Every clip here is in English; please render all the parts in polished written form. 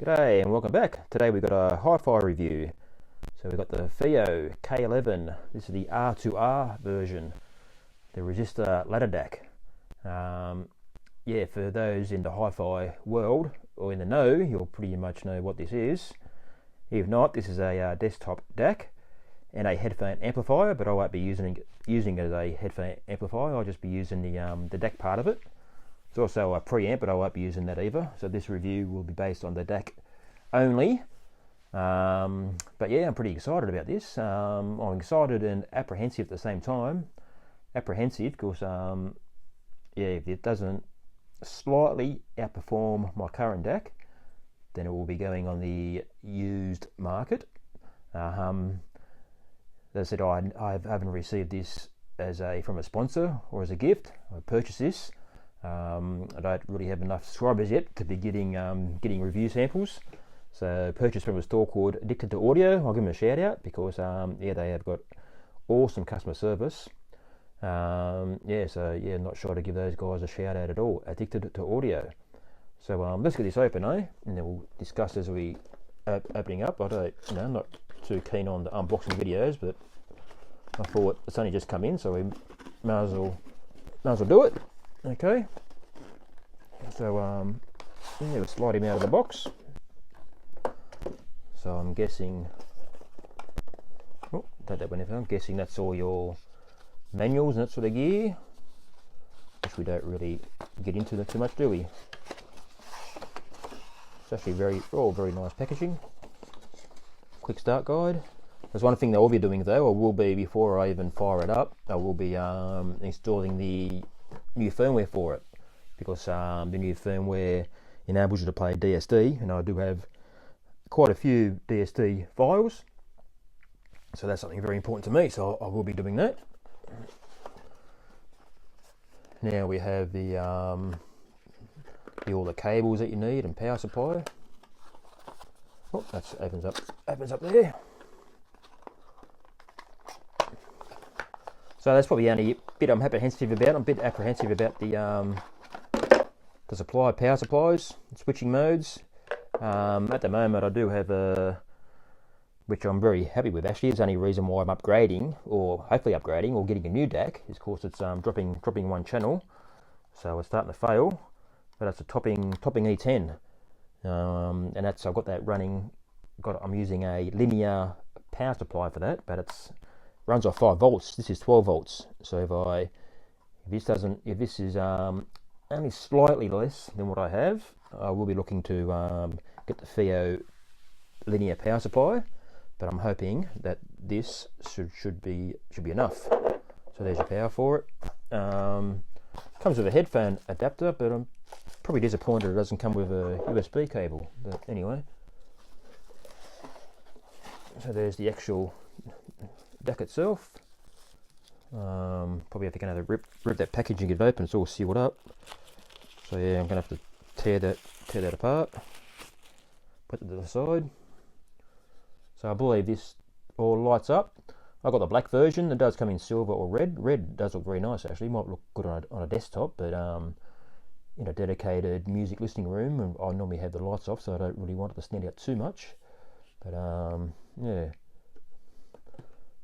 G'day and welcome back. Today we've got a hi-fi review. So we've got the Fiio K11. This is the R2R version, the resistor ladder DAC. Yeah, for those in the hi-fi world or in the know, you'll pretty much know what this is. If not, this is a desktop DAC and a headphone amplifier, but I won't be using it as a headphone amplifier. I'll just be using the DAC part of it. It's also a preamp, but I won't be using that either. So this review will be based on the DAC only. But yeah, I'm pretty excited about this. I'm excited and apprehensive at the same time. Apprehensive because yeah, if it doesn't slightly outperform my current DAC, then it will be going on the used market. As I said, I haven't received this from a sponsor or as a gift. I purchased this. I don't really have enough subscribers yet to be getting review samples. So purchased from a store called Addicted to Audio. I'll give them a shout out because yeah, they have got awesome customer service. Yeah, so yeah, not sure to give those guys a shout out at all. Addicted to Audio. So let's get this open, and then we'll discuss as we opening up. I'm not too keen on the unboxing videos, but I thought it's only just come in, so we might as well do it. Okay, so yeah, we'll slide him out of the box. So I'm guessing, I'm guessing that's all your manuals and that sort of gear, which we don't really get into that too much, do we? It's actually very nice packaging. Quick start guide. There's one thing that I'll be doing though, or will be before I even fire it up, I will be installing the new firmware for it, because the new firmware enables you to play DSD, and I do have quite a few DSD files, so that's something very important to me, so I will be doing that. Now we have all the cables that you need and power supply. Oh, that opens up there. So that's probably the only bit I'm apprehensive about. I'm a bit apprehensive about the power supplies, switching modes. At the moment I do have which I'm very happy with actually. It's the only reason why I'm upgrading, or hopefully upgrading, or getting a new DAC, is of course it's dropping one channel. So it's starting to fail, but it's a topping E10. And I've got that running, I'm using a linear power supply for that, but it's runs off 5 volts. This is 12 volts. So if this is only slightly less than what I have, I will be looking to get the Fiio linear power supply, but I'm hoping that this should be enough. So there's your power for it. Comes with a headphone adapter, but I'm probably disappointed it doesn't come with a USB cable. But anyway, so there's the actual DAC itself. Probably have to rip that packaging, get it open. It's all sealed up. So yeah, I'm gonna have to tear that apart, put it to the side. So I believe this all lights up. I've got the black version. It does come in silver or red. Red does look very nice actually. Might look good on a desktop, but in a dedicated music listening room, and I normally have the lights off, so I don't really want it to stand out too much. But yeah.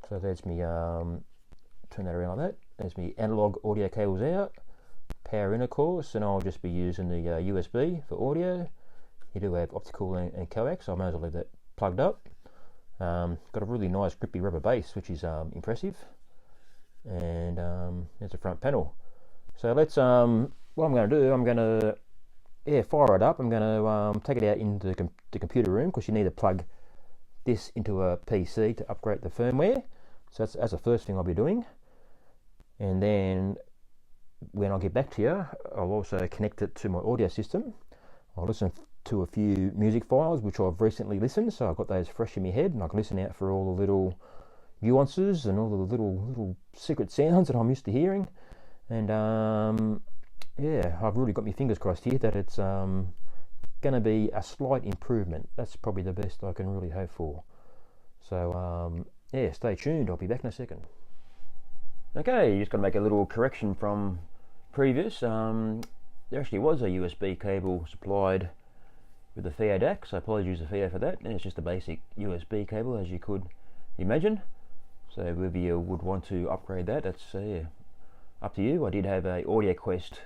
So there's me, turn that around like that. There's me analog audio cables out, power in of course, and I'll just be using the USB for audio. You do have optical and coax, so I may as well leave that plugged up. Got a really nice grippy rubber base, which is impressive. And there's the front panel. So let's, what I'm going to do, I'm going to fire it up. I'm going to take it out into the computer room, because you need to plug this into a PC to upgrade the firmware. So that's the first thing I'll be doing. And then when I get back to you, I'll also connect it to my audio system. I'll listen to a few music files which I've recently listened, so I've got those fresh in my head, and I can listen out for all the little nuances and all the little secret sounds that I'm used to hearing. And yeah, I've really got my fingers crossed here that it's going to be a slight improvement. That's probably the best I can really hope for. So yeah, stay tuned. I'll be back in a second. Okay, just got to make a little correction from previous. There actually was a USB cable supplied with the Fiio DAC, so apologies to Fiio for that. And it's just a basic USB cable, as you could imagine. So if you would want to upgrade that, that's up to you. I did have a Audio Quest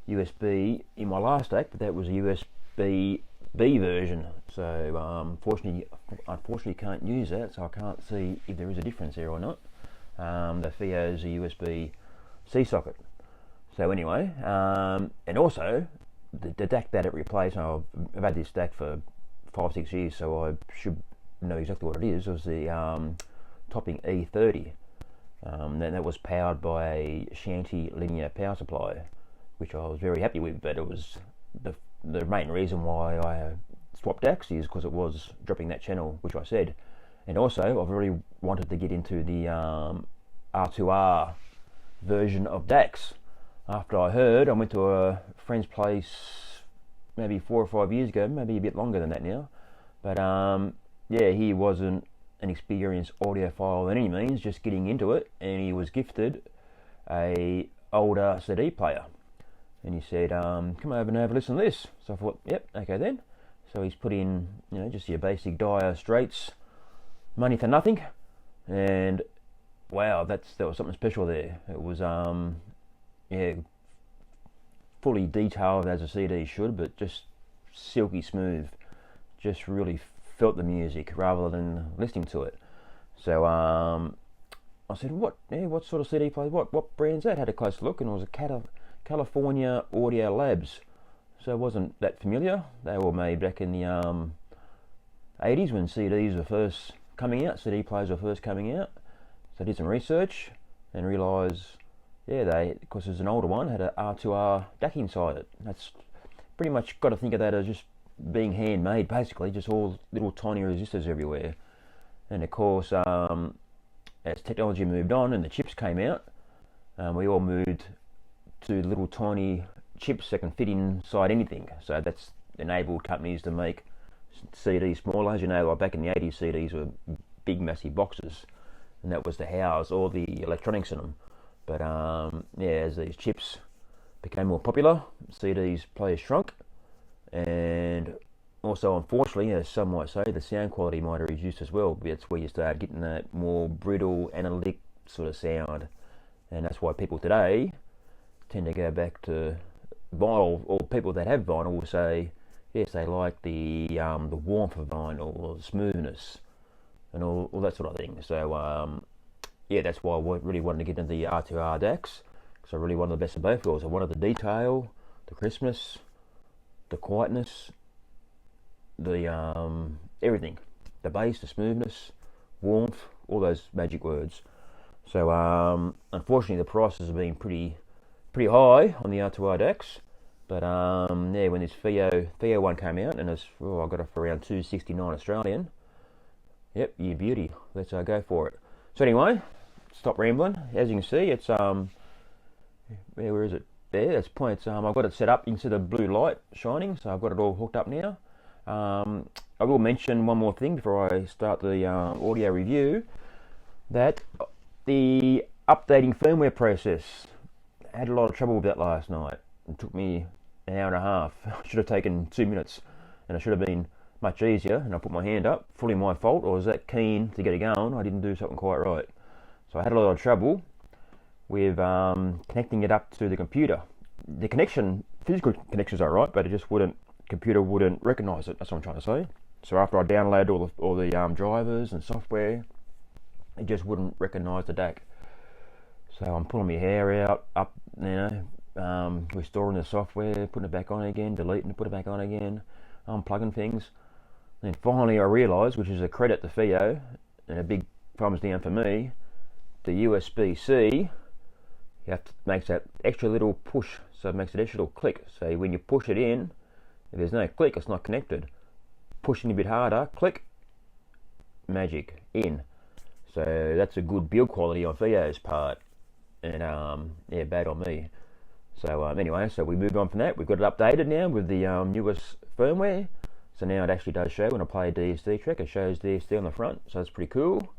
USB in my last DAC, but that was a USB B version. So unfortunately can't use that, so I can't see if there is a difference there or not. The Fiio is a USB C socket. So anyway, and also the DAC that it replaced, I've had this DAC for 5-6 years, so I should know exactly what it is. It was the Topping E30. That was powered by a Shanty linear power supply, which I was very happy with, but it was the main reason why I swapped DACs is because it was dropping that channel, which I said. And also I've really wanted to get into the R2R version of DACs. After I went to a friend's place maybe 4 or 5 years ago, maybe a bit longer than that now, but yeah, he wasn't an experienced audiophile by any means, just getting into it, and he was gifted a older CD player, and he said, come over and have a listen to this. So I thought, yep, okay then. So he's put in, you know, just your basic Dire Straits, money for nothing, and wow, that was something special there. It was yeah, fully detailed as a CD should, but just silky smooth. Just really felt the music rather than listening to it. So I said, what sort of CD player? What brand's that? Had a close look, and it was a California Audio Labs. So it wasn't that familiar. They were made back in the 80s when CDs were first coming out. CD players were first coming out. So I did some research and realised, yeah, because there's an older one, had a R2R DAC inside it. That's pretty much got to think of that as just being handmade, basically, just all little tiny resistors everywhere. And of course, as technology moved on and the chips came out, we all moved to little tiny chips that can fit inside anything. So that's enabled companies to make CDs smaller. As you know, like back in the 80s, CDs were big, massive boxes, and that was to house all the electronics in them. But yeah, as these chips became more popular, CDs players shrunk, and also, unfortunately, as some might say, the sound quality might have reduced as well. That's where you start getting that more brittle, analytic sort of sound, and that's why people today tend to go back to vinyl, or people that have vinyl will say, yes, they like the warmth of vinyl, or the smoothness, and all that sort of thing. So yeah, that's why I really wanted to get into the R2R DACs, because I really wanted the best of both worlds. I wanted the detail, the crispness, the quietness, the everything, the bass, the smoothness, warmth, all those magic words. So unfortunately, the prices have been pretty high on the R2R DACs. But yeah, when this Fiio one came out, and I got it for around $269 Australian. Yep, you beauty. Let's go for it. So anyway, stop rambling. As you can see, it's where is it? There, that's points. I've got it set up into the blue light shining, so I've got it all hooked up now. I will mention one more thing before I start the audio review, that the updating firmware process, I had a lot of trouble with that last night. It took me an hour and a half. It should have taken 2 minutes, and it should have been much easier. And I put my hand up, fully my fault. I was that keen to get it going, I didn't do something quite right. So I had a lot of trouble with connecting it up to the computer. The connection, physical connections are right, but it just computer wouldn't recognise it. That's what I'm trying to say. So after I downloaded all the drivers and software, it just wouldn't recognise the DAC. So I'm pulling my hair out, up, you know, restoring the software, putting it back on again, deleting it, put it back on again, unplugging things. Then finally I realised, which is a credit to Fiio, and a big thumbs down for me, the USB-C, you have to make that extra little push, so it makes an extra little click. So when you push it in, if there's no click, it's not connected. Pushing a bit harder, click, magic, in. So that's a good build quality on Fiio's part, and yeah, bad on me. So anyway, so we moved on from that. We've got it updated now with the newest firmware. So now it actually does show when I play a DSD track, it shows DSD on the front, so that's pretty cool.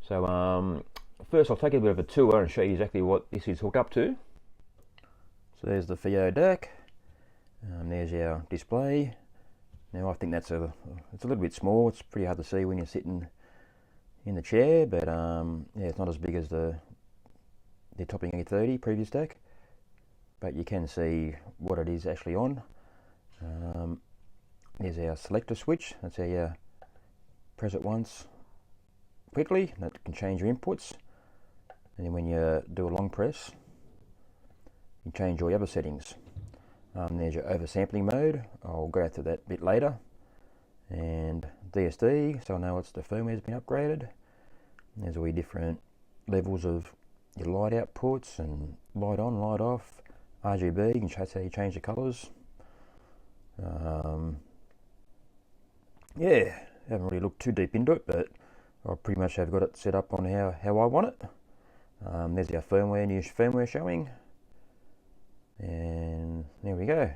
So first I'll take a bit of a tour and show you exactly what this is hooked up to. So there's the Fiio DAC, there's our display, Now I think it's a little bit small. It's pretty hard to see when you're sitting in the chair, but yeah, it's not as big as the Topping E30 previous DAC, but you can see what it is actually on. There's our selector switch. That's how you press it once quickly. That can change your inputs, and then when you do a long press, you change all the other settings. There's your oversampling mode. I'll go to that a bit later. And DSD, so I know it's the firmware's been upgraded. There's all your different levels of your light outputs and light on, light off. RGB, you can show how you change the colours. Yeah, haven't really looked too deep into it, but I pretty much have got it set up on how I want it. There's our firmware, new firmware showing. And there we go.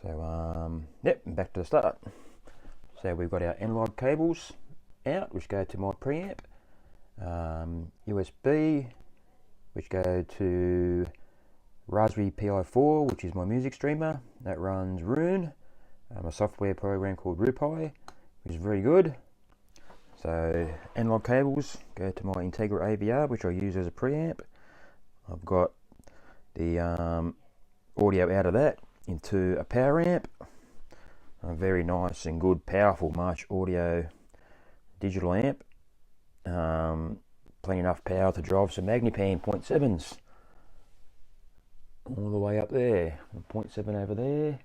So yep, back to the start. So we've got our analog cables out, which go to my preamp. USB, which go to Raspberry Pi 4, which is my music streamer. That runs Rune, a software program called RuPi, which is very good. So analog cables go to my Integra AVR, which I use as a preamp. I've got the audio out of that into a power amp. A very nice and good, powerful March Audio digital amp. Plenty enough power to drive some Magnipan 0.7s all the way up there. 0.7 over there.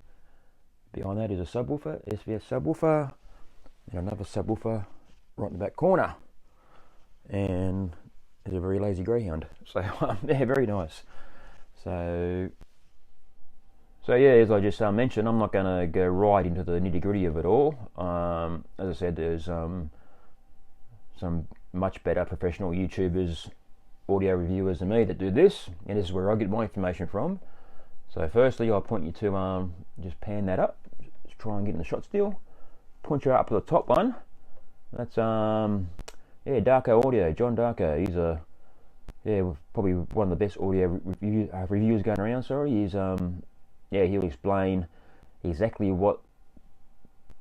Behind that is a subwoofer, SVS subwoofer, and another subwoofer right in the back corner. And there's a very lazy greyhound. So yeah, very nice. So yeah, as I just mentioned, I'm not going to go right into the nitty gritty of it all. As I said, there's some much better professional YouTubers, audio reviewers than me that do this, and this is where I get my information from. So firstly, I'll point you to just pan that up. Just try and get in the shot still. Point you up to the top one. That's yeah, Darko Audio, John Darko. He's probably one of the best audio reviewers going around. Sorry, he's yeah, he'll explain exactly what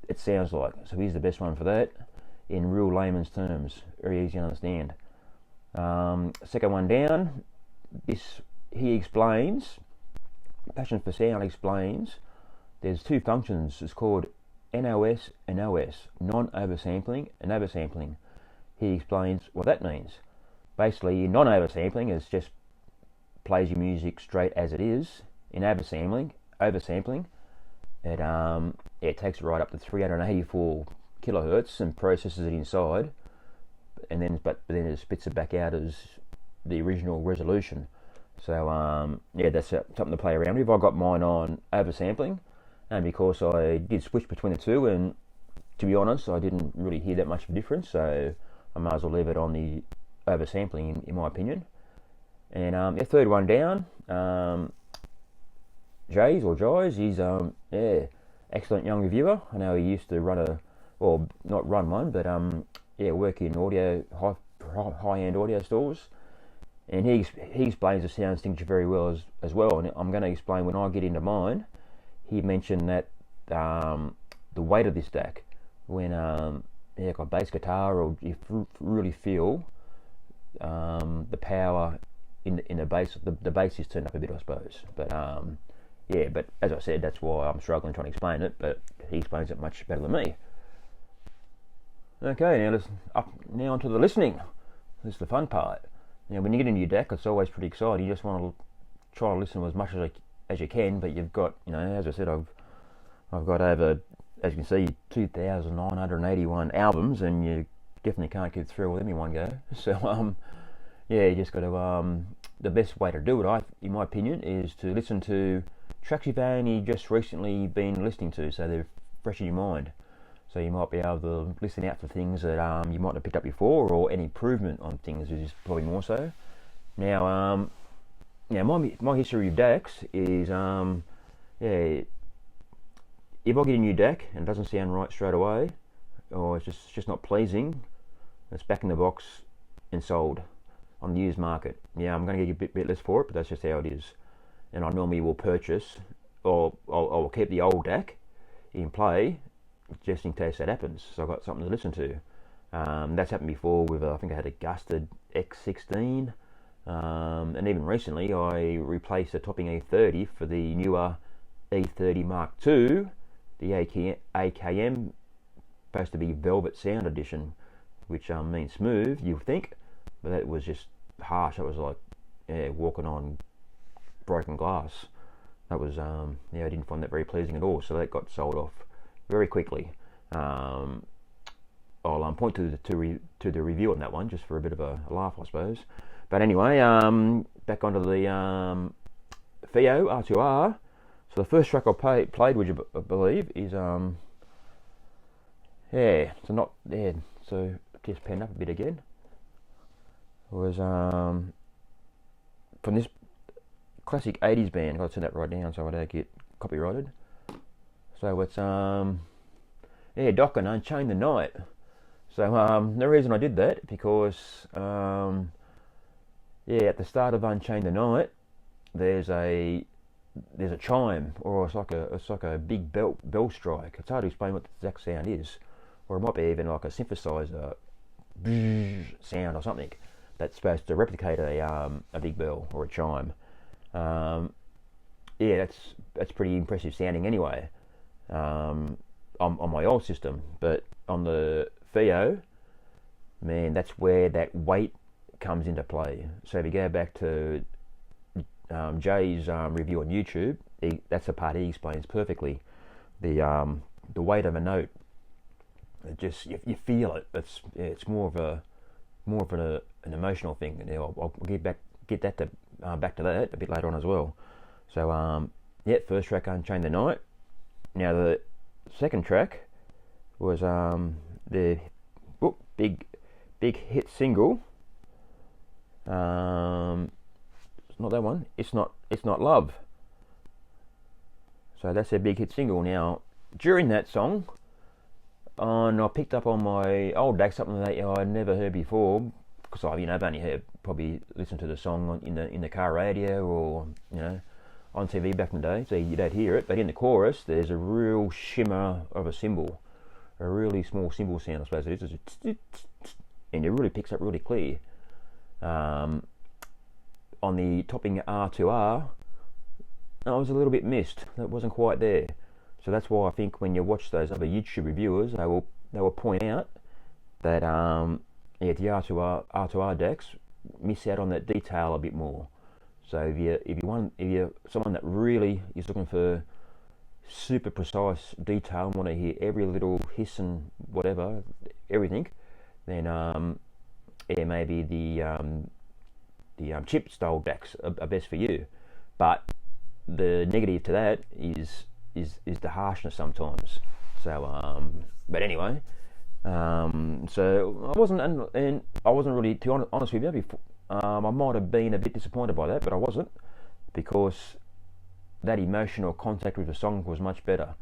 it sounds like. So he's the best one for that in real layman's terms, very easy to understand. Second one down, he explains, Passion for Sound explains, there's two functions. It's called NOS and OS, non-oversampling and oversampling. He explains what that means. Basically, non-oversampling is just plays your music straight as it is. In oversampling, it takes it right up to 384 kilohertz and processes it inside, and then but then it spits it back out as the original resolution. So yeah, that's something to play around with. I got mine on oversampling, and because I did switch between the two, and to be honest, I didn't really hear that much of a difference, so I might as well leave it on the oversampling in my opinion. And the third one down, Jays, he's yeah, excellent young reviewer. I know he used to run not run one, but yeah, work in audio, high-end audio stores, and he explains the sound signature very well as well. And I'm going to explain when I get into mine. He mentioned that the weight of this DAC, when yeah, got bass guitar, or you really feel the power in the bass. The bass is turned up a bit, I suppose, but yeah, but as I said, that's why I'm struggling trying to explain it, but he explains it much better than me. Okay, now onto the listening. This is the fun part. Now, when you get into your DAC, it's always pretty exciting. You just want to try to listen to as much as you can, but you've got, you know, as I said, I've got over, as you can see, 2,981 albums, and you definitely can't get through all them in one go. So yeah, you just got to the best way to do it, in my opinion, is to listen to tracks you've only just recently been listening to, so they're fresh in your mind. So you might be able to listen out for things that you might have picked up before, or any improvement on things, which is probably more so. Now, my history with DACs is, yeah, if I get a new DAC and it doesn't sound right straight away, or it's just not pleasing, it's back in the box and sold on the used market. Yeah, I'm going to get a bit less for it, but that's just how it is. And I normally will purchase or I'll keep the old DAC in play just in case that happens. So I've got something to listen to. That's happened before with, I think I had a Gusted X16, and even recently I replaced a topping E30 for the newer E30 Mark II, the AKM, supposed to be Velvet Sound Edition, which means smooth, you think, but that was just harsh. It was like, yeah, walking on broken glass. That was, yeah, I didn't find that very pleasing at all, so that got sold off very quickly. I'll point to the review on that one just for a bit of a laugh, I suppose. But anyway, back onto the Fiio R2R. So the first track I played, would you believe, is yeah. So not yeah. So just penned up a bit again. It was from this classic '80s band. I've got to turn that right down so I don't get copyrighted. So it's yeah, Dokken Unchain the Night. So the reason I did that because yeah, at the start of Unchain the Night, there's a chime, or it's like a big bell strike. It's hard to explain what the exact sound is, or it might be even like a synthesizer sound or something that's supposed to replicate a big bell or a chime. Yeah, that's pretty impressive sounding anyway. On my old system, but on the Fiio, man, that's where that weight comes into play. So if you go back to Jay's review on YouTube, that's the part he explains perfectly. The weight of a note, it just you feel it. It's more of an emotional thing. And I'll get back to that a bit later on as well. So yeah, first track, Unchain the Night. Now the second track was the big hit single. It's not that one. It's not Love. So that's a big hit single. Now during that song, and I picked up on my old DAC something that I'd never heard before, because I've only probably listened to the song in the car radio or on TV back in the day, so you don't hear it. But in the chorus, there's a real shimmer of a cymbal, a really small cymbal sound, I suppose it is, and it really picks up really clear. On the topping R2R, I was a little bit missed. That wasn't quite there. So that's why I think when you watch those other YouTube reviewers, they will point out that yeah, the R2R DACs miss out on that detail a bit more. So if you're someone that really is looking for super precise detail and want to hear every little hiss and whatever, everything, then yeah, maybe the chip style DACs are best for you. But the negative to that is the harshness sometimes. So but anyway, so I wasn't really, to be honest with you, before, I might have been a bit disappointed by that, but I wasn't, because that emotional contact with the song was much better.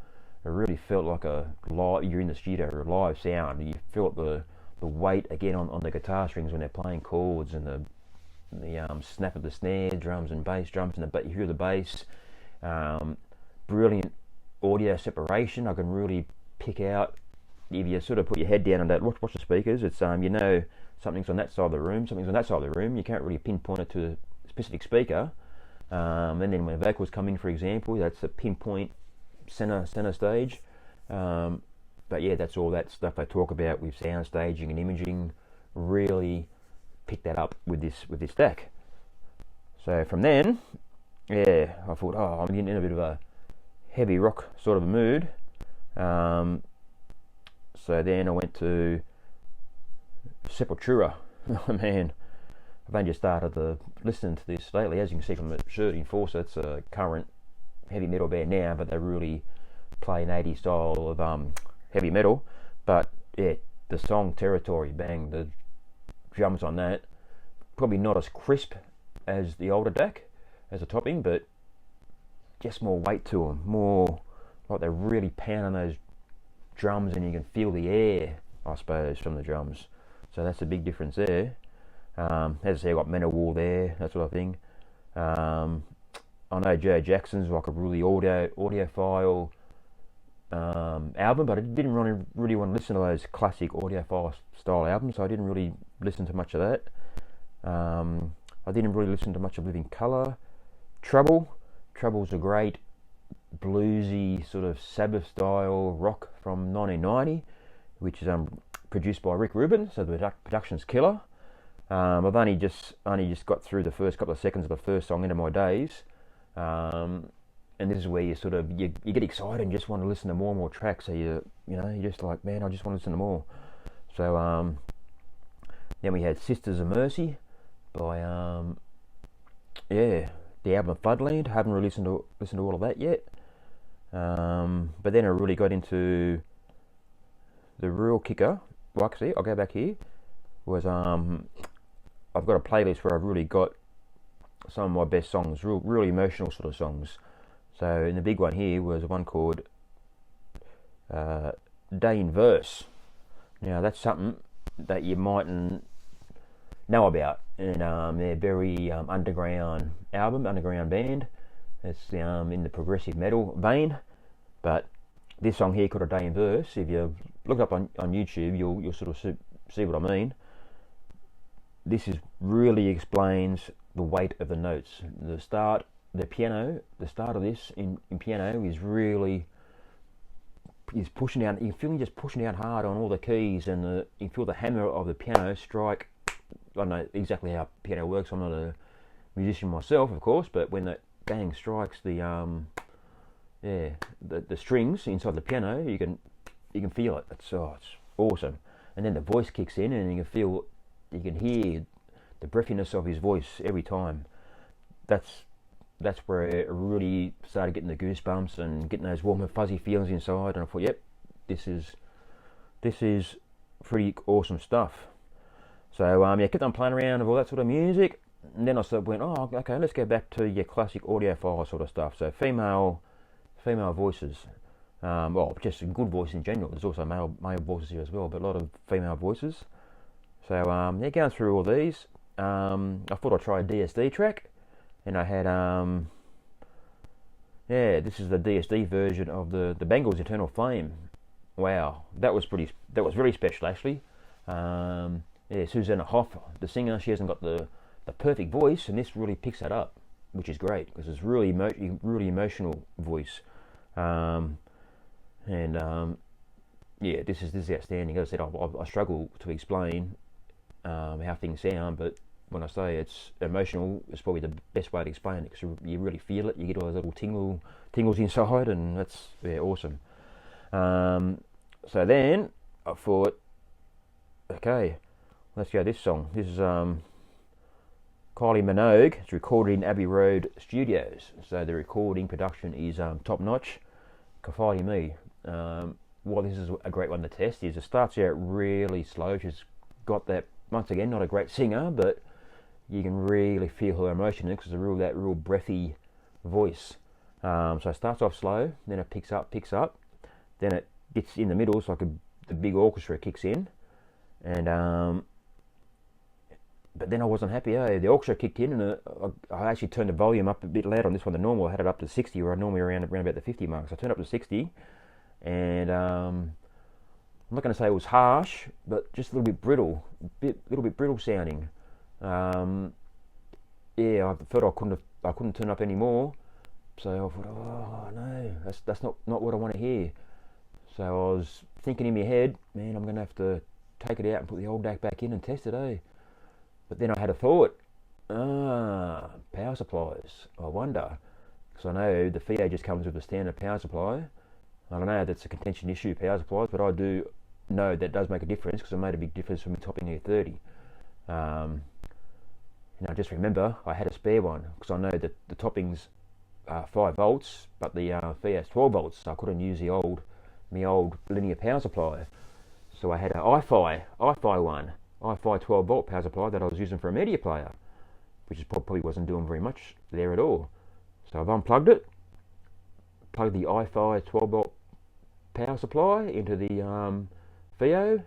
It really felt like you're in the studio, a live sound. You felt the weight again on the guitar strings when they're playing chords, and the snap of the snare drums and bass drums, and you hear the bass. Brilliant audio separation. I can really pick out, if you sort of put your head down and watch the speakers, it's something's on that side of the room, something's on that side of the room. You can't really pinpoint it to a specific speaker. And then when vocals come in, for example, that's a pinpoint center stage. But yeah, that's all that stuff they talk about with sound staging and imaging. Really pick that up with this DAC. So from then, yeah, I thought, I'm getting in a bit of a heavy rock sort of a mood. So then I went to Sepultura. Oh man, I've only just started listening to this lately. As you can see from the shirt in force, it's a current heavy metal band now, but they really play an 80s style of heavy metal. But yeah, the song Territory, bang, the drums on that, probably not as crisp as the older DAC as a topping, but just more weight to them, more like they're really pounding those drums, and you can feel the air, I suppose, from the drums. So that's a big difference there. As I say, I've got Men of War there, that sort of thing. I know Joe Jackson's like a really audiophile album, but I didn't really want to listen to those classic audiophile style albums, so I didn't really listen to much of that. I didn't really listen to much of Living Colour. Trouble's a great bluesy sort of Sabbath style rock from 1990, which is produced by Rick Rubin, so the production's killer. I've only just got through the first couple of seconds of the first song, Into My Days, and this is where you sort of you get excited and just want to listen to more and more tracks. So you're just like, man, I just want to listen to more. So then we had Sisters of Mercy by the album Floodland. Haven't really listened to all of that yet. But then I really got into the real kicker. Well, actually, I'll go back here. Was I've got a playlist where I've really got some of my best songs, really emotional sort of songs. So, in the big one here was one called Day in Verse. Now, that's something that you mightn't know about. And they're very underground band. It's in the progressive metal vein. But this song here called A Day in Verse, if you look up on YouTube, you'll sort of see what I mean. This really explains the weight of the notes. The start of this in piano is pushing out. You feel just pushing out hard on all the keys, and you feel the hammer of the piano strike. I don't know exactly how piano works. I'm not a musician myself, of course, but when that bang strikes the strings inside the piano, you can feel it. It's awesome. And then the voice kicks in, and you can hear the breathiness of his voice every time. That's where it really started getting the goosebumps and getting those warm and fuzzy feelings inside. And I thought, yep, this is pretty awesome stuff. So kept on playing around with all that sort of music, and then I sort of went, oh, okay, let's go back to your classic audiophile sort of stuff. So female voices. Well, just good voice in general. There's also male voices here as well, but a lot of female voices. So going through all these, I thought I'd try a DSD track, and I had this is the DSD version of the Bangles' Eternal Flame. Wow, that was very special actually. Susanna Hoff, the singer, she hasn't got the perfect voice, and this really picks that up, which is great because it's really emotional voice. This is outstanding. As I said, I struggle to explain how things sound, but when I say it's emotional, it's probably the best way to explain it because you really feel it. You get all those little tingles inside, and that's awesome. So then I thought, okay, let's go this song. This is Kylie Minogue. It's recorded in Abbey Road Studios, so the recording production is top notch. Confiding me. Why this is a great one to test is it starts out really slow. She's got that, once again, not a great singer, but you can really feel her emotion in it because it's that real breathy voice. So it starts off slow, then it picks up, then it gets in the middle. It's like the big orchestra kicks in, and but then I wasn't happy. The orchestra kicked in, and I actually turned the volume up a bit louder on this one than normal. I had it up to 60, where I normally around about the 50 mark. So I turned it up to 60, and I'm not going to say it was harsh, but just a little bit brittle, sounding. I felt I couldn't turn up any more. So I thought, oh no, that's not what I want to hear. So I was thinking in my head, man, I'm going to have to take it out and put the old DAC back in and test it, But then I had a thought, power supplies, I wonder. Because I know the Fiio just comes with a standard power supply. I don't know, that's a contention issue, power supplies, but I do know that does make a difference because it made a big difference from topping at 30. I just remember I had a spare one because I know that the toppings are 5 volts, but the Fiio's 12 volts, so I couldn't use my old linear power supply. So I had an iFi 12 volt power supply that I was using for a media player, which probably wasn't doing very much there at all. So I've unplugged it, plugged the iFi 12 volt power supply into the Fiio,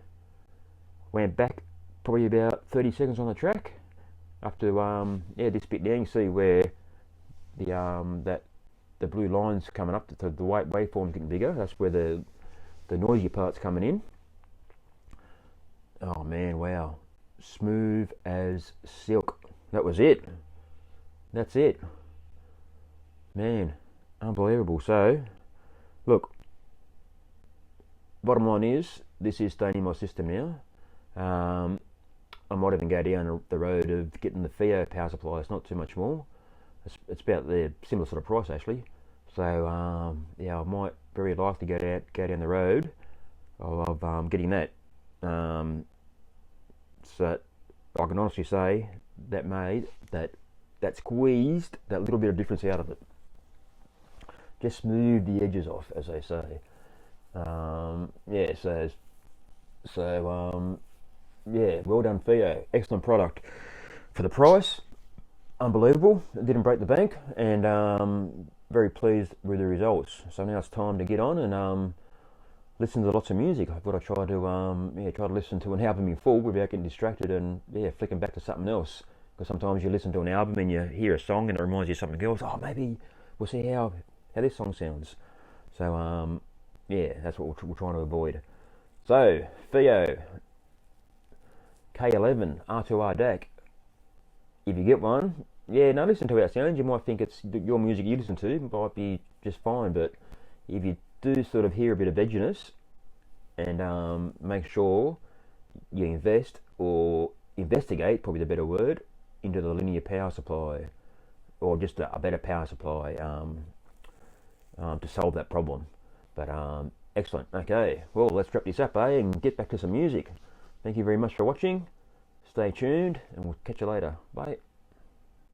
went back probably about 30 seconds on the track up to this bit there. You can see where that the blue lines coming up, the waveform's getting bigger. That's where the noisy part's coming in. Oh man, wow, smooth as silk. That was it. That's it, man, unbelievable. So look, bottom line is this is staying in my system now. I might even go down the road of getting the Fiio power supply. It's not too much more. It's about the similar sort of price actually. So yeah, I might very likely go down the road of getting that. So I can honestly say that that squeezed that little bit of difference out of it. Just smoothed the edges off, as they say. Yeah, yeah, well done Fiio. Excellent product for the price. Unbelievable. It didn't break the bank, and very pleased with the results. So now it's time to get on and listen to lots of music. I've got to try to listen to an album in full without getting distracted and flicking back to something else. Because sometimes you listen to an album and you hear a song and it reminds you of something else. Oh, maybe we'll see how this song sounds. So yeah, that's what we're trying to avoid. So Fiio K11 R2R DAC. If you get one, now listen to how it sounds. You might think it's your music you listen to might be just fine, but if you do sort of hear a bit of edginess, and make sure you invest or investigate, probably the better word, into the linear power supply, or just a better power supply to solve that problem. But excellent. Okay, well, let's wrap this up, and get back to some music. Thank you very much for watching. Stay tuned, and we'll catch you later. Bye.